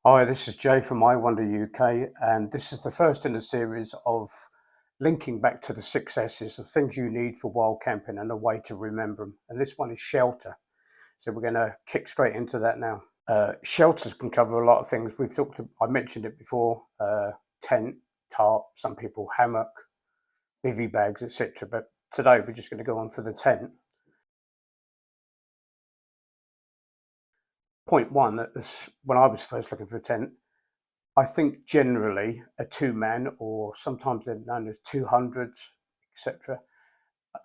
Hi, this is Jay from I Wonder UK, and this is the first in a series of linking back to the 6 S's of things you need for wild camping and a way to remember them. And this one is shelter. So we're going to kick straight into that now. Shelters can cover a lot of things. I mentioned it before, tent, tarp, some people hammock, bivy bags, etc. But today we're just going to go on for the tent. Point one, when I was first looking for a tent, I think generally a two-man, or sometimes they're known as 200s, etc.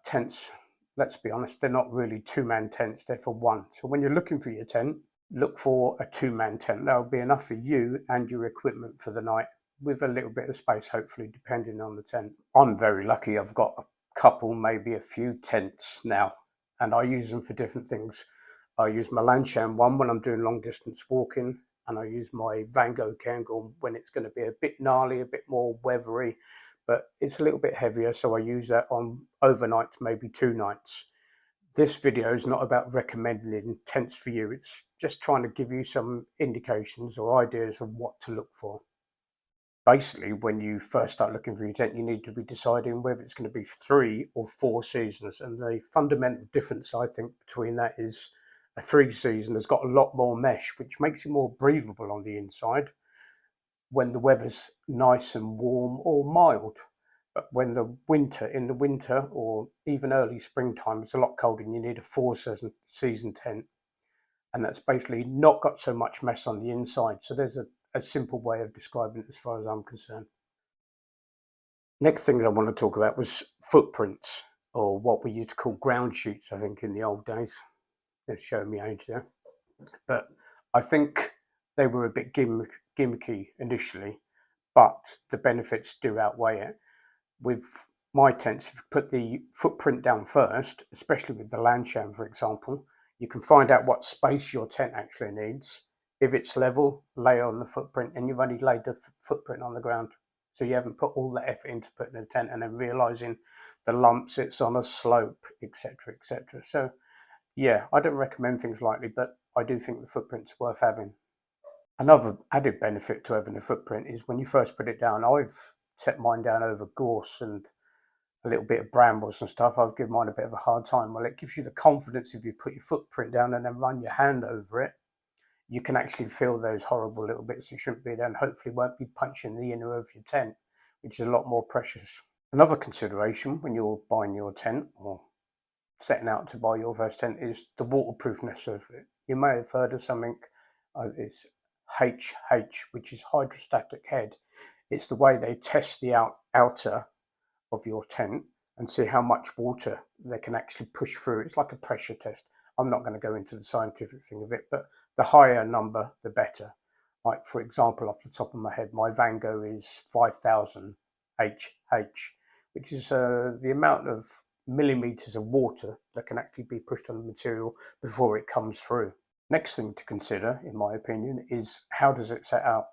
Tents, let's be honest, they're not really two-man tents, they're for one. So when you're looking for your tent, look for a two-man tent. That'll be enough for you and your equipment for the night, with a little bit of space, hopefully, depending on the tent. I'm very lucky. I've got a couple, maybe a few tents now, and I use them for different things. I use my Lanshan one when I'm doing long distance walking, and I use my Van Gogh Cairngorm when it's going to be a bit gnarly, a bit more weathery, but it's a little bit heavier. So I use that on overnight, maybe 2 nights. This video is not about recommending tents for you. It's just trying to give you some indications or ideas of what to look for. Basically, when you first start looking for your tent, you need to be deciding whether it's going to be 3 or 4 seasons. And the fundamental difference, I think, between that is a 3 season has got a lot more mesh, which makes it more breathable on the inside when the weather's nice and warm or mild. But in the winter or even early springtime, it's a lot colder and you need a 4 season tent. And that's basically not got so much mess on the inside. So there's a simple way of describing it as far as I'm concerned. Next thing I want to talk about was footprints, or what we used to call ground sheets, I think, in the old days. They're showing me age there. But I think they were a bit gimmicky initially, but the benefits do outweigh it. With my tents, if you put the footprint down first, especially with the Lanshan, for example, you can find out what space your tent actually needs. If it's level, lay on the footprint, and you've only laid the footprint on the ground. So you haven't put all the effort into putting a tent and then realizing the lumps, it's on a slope, etc., etc. So yeah, I don't recommend things lightly, but I do think the footprint's worth having. Another added benefit to having a footprint is when you first put it down. I've set mine down over gorse and a little bit of brambles and stuff. I've given mine a bit of a hard time. Well, it gives you the confidence if you put your footprint down and then run your hand over it. You can actually feel those horrible little bits that shouldn't be there, and hopefully won't be punching the inner of your tent, which is a lot more precious. Another consideration when you're buying your tent or setting out to buy your first tent is the waterproofness of it. You may have heard of something, it's HH, which is hydrostatic head. It's the way they test the outer of your tent and see how much water they can actually push through. It's like a pressure test. I'm not going to go into the scientific thing of it, but the higher number, the better. Like, for example, off the top of my head, my Van Gogh is 5,000 HH, which is the amount of millimeters of water that can actually be pushed on the material before it comes through. Next thing to consider, in my opinion, is how does it set up?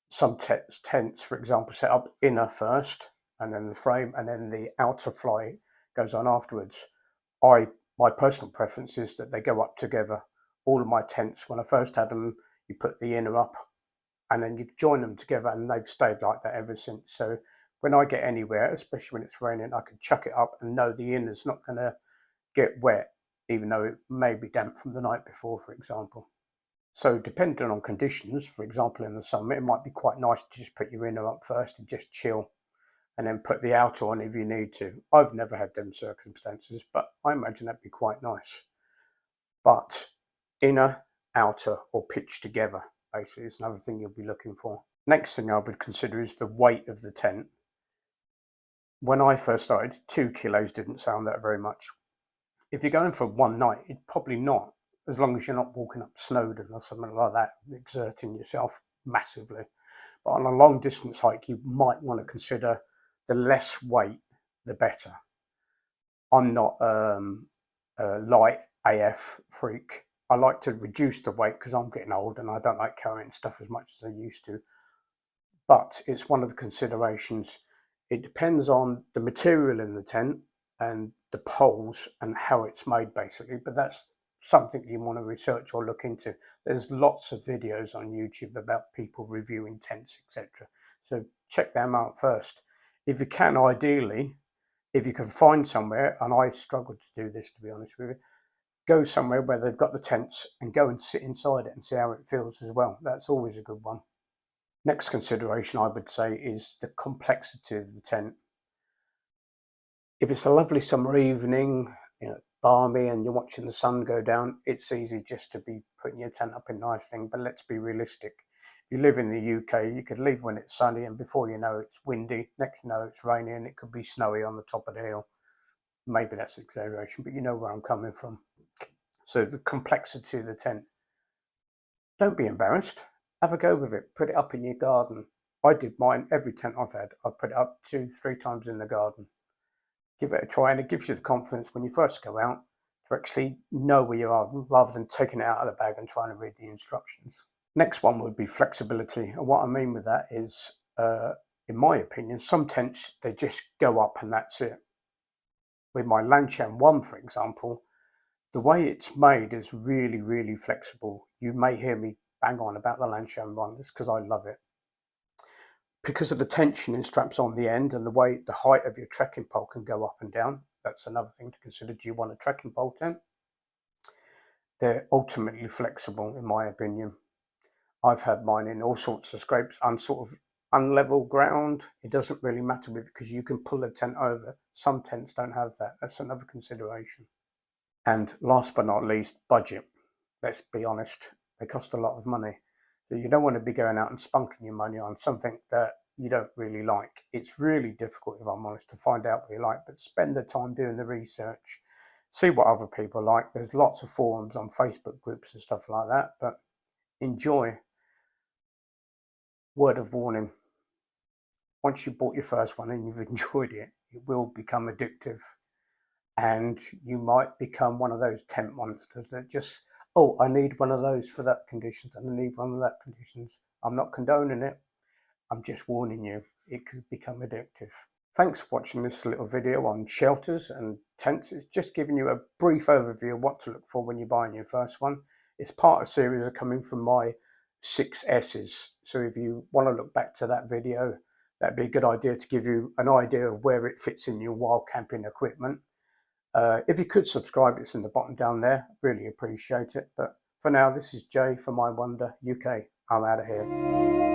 Some tents, for example, set up inner first, and then the frame, and then the outer fly goes on afterwards. My personal preference is that they go up together. All of my tents, when I first had them, you put the inner up, and then you join them together, and they've stayed like that ever since. So when I get anywhere, especially when it's raining, I can chuck it up and know the inner's not going to get wet, even though it may be damp from the night before, for example. So depending on conditions, for example, in the summer, it might be quite nice to just put your inner up first and just chill, and then put the outer on if you need to. I've never had them circumstances, but I imagine that'd be quite nice. But inner, outer, or pitched together, basically, is another thing you'll be looking for. Next thing I would consider is the weight of the tent. When I first started, 2 kilos didn't sound that very much. If you're going for one night, it's probably not, as long as you're not walking up Snowdon or something like that, exerting yourself massively. But on a long distance hike, you might want to consider the less weight, the better. I'm not a light AF freak. I like to reduce the weight because I'm getting old and I don't like carrying stuff as much as I used to. But it's one of the considerations. It depends on the material in the tent and the poles and how it's made, basically. But that's something you want to research or look into, there's lots of videos on YouTube about people reviewing tents, etc. So check them out first. If you can, ideally, if you can find somewhere, and I struggle to do this, to be honest with you, go somewhere where they've got the tents and go and sit inside it and see how it feels as well. That's always a good one. Next consideration, I would say, is the complexity of the tent. If it's a lovely summer evening, balmy, and you're watching the sun go down, it's easy just to be putting your tent up in nice thing. But let's be realistic. If you live in the UK, you could leave when it's sunny, and before you know it's windy. Next you know it's raining, and it could be snowy on the top of the hill. Maybe that's exaggeration, but you know where I'm coming from. So the complexity of the tent. Don't be embarrassed. Have a go with it. Put it up in your garden. I did mine. Every tent I've had, I've put it up 2-3 times in the garden. Give it a try, and it gives you the confidence when you first go out to actually know where you are, rather than taking it out of the bag and trying to read the instructions. Next one would be flexibility, and what I mean with that is, in my opinion, some tents, they just go up and that's it. With my Lanshan 1, for example, the way it's made is really, really flexible. You may hear me bang on about the Lanshan 1, just because I love it. Because of the tensioning straps on the end and the way the height of your trekking pole can go up and down, that's another thing to consider. Do you want a trekking pole tent? They're ultimately flexible, in my opinion. I've had mine in all sorts of scrapes, sort of unlevel ground. It doesn't really matter because you can pull a tent over. Some tents don't have that. That's another consideration. And last but not least, budget. Let's be honest, they cost a lot of money. So you don't want to be going out and spunking your money on something that you don't really like. It's really difficult, if I'm honest, to find out what you like, but spend the time doing the research. See what other people like. There's lots of forums on Facebook groups and stuff like that, but enjoy. Word of warning. Once you bought your first one and you've enjoyed it, it will become addictive. And you might become one of those tent monsters that just, oh, I need one of those for that conditions and I need one of that conditions. I'm not condoning it. I'm just warning you, it could become addictive. Thanks for watching this little video on shelters and tents. It's just giving you a brief overview of what to look for when you're buying your first one. It's part of a series of coming from my 6 S's. So if you want to look back to that video, that'd be a good idea to give you an idea of where it fits in your wild camping equipment. If you could subscribe, it's in the bottom down there. Really appreciate it. But for now, this is Jay for My Wonder UK. I'm out of here.